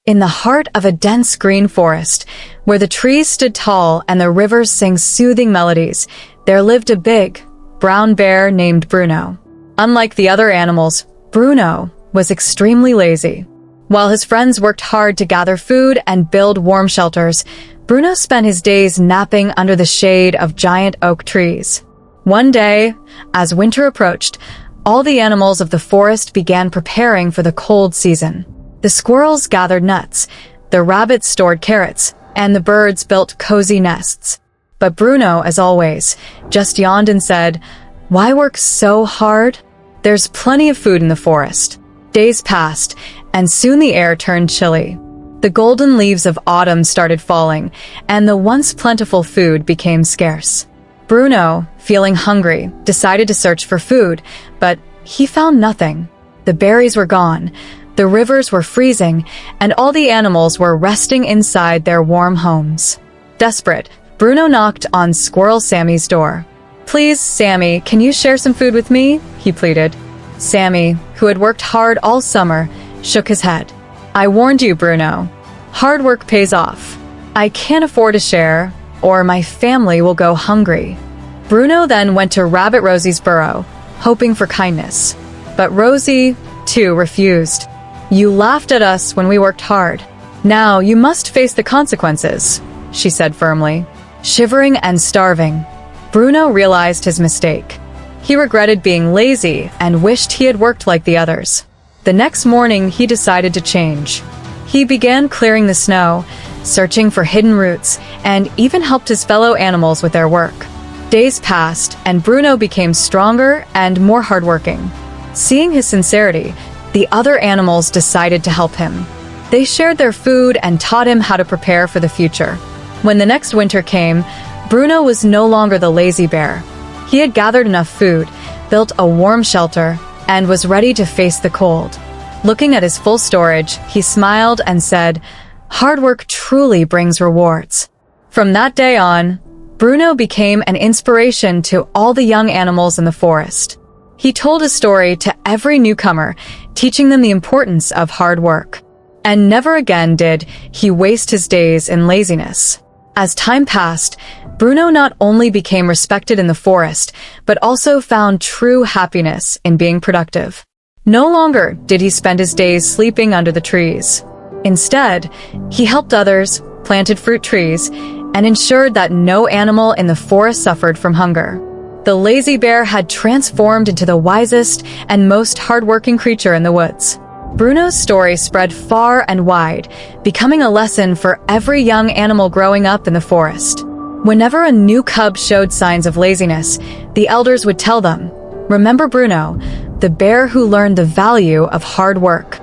In the heart of a dense green forest, where the trees stood tall and the rivers sang soothing melodies, there lived a big, brown bear named Bruno. Unlike the other animals, Bruno was extremely lazy. While his friends worked hard to gather food and build warm shelters, Bruno spent his days napping under the shade of giant oak trees. One day, as winter approached, all the animals of the forest began preparing for the cold season. The squirrels gathered nuts, the rabbits stored carrots, and the birds built cozy nests. But Bruno, as always, just yawned and said, "Why work so hard? There's plenty of food in the forest." Days passed, and soon the air turned chilly. The golden leaves of autumn started falling, and the once plentiful food became scarce. Bruno, feeling hungry, decided to search for food, but he found nothing. The berries were gone, the rivers were freezing, and all the animals were resting inside their warm homes. Desperate, Bruno knocked on Squirrel Sammy's door. "Please, Sammy, can you share some food with me?" he pleaded. Sammy, who had worked hard all summer, shook his head. "I warned you, Bruno. Hard work pays off. I can't afford to share, or my family will go hungry." Bruno then went to Rabbit Rosie's burrow, hoping for kindness. But Rosie, too, refused. "You laughed at us when we worked hard. Now you must face the consequences," she said firmly. Shivering and starving, Bruno realized his mistake. He regretted being lazy and wished he had worked like the others. The next morning, he decided to change. He began clearing the snow, searching for hidden roots, and even helped his fellow animals with their work. Days passed, and Bruno became stronger and more hardworking. Seeing his sincerity, the other animals decided to help him. They shared their food and taught him how to prepare for the future. When the next winter came, Bruno was no longer the lazy bear. He had gathered enough food, built a warm shelter, and was ready to face the cold. Looking at his full storage, he smiled and said, "Hard work truly brings rewards." From that day on, Bruno became an inspiration to all the young animals in the forest. He told his story to every newcomer, teaching them the importance of hard work. And never again did he waste his days in laziness. As time passed, Bruno not only became respected in the forest, but also found true happiness in being productive. No longer did he spend his days sleeping under the trees. Instead, he helped others, planted fruit trees, and ensured that no animal in the forest suffered from hunger. The lazy bear had transformed into the wisest and most hardworking creature in the woods. Bruno's story spread far and wide, becoming a lesson for every young animal growing up in the forest. Whenever a new cub showed signs of laziness, the elders would tell them, "Remember Bruno, the bear who learned the value of hard work."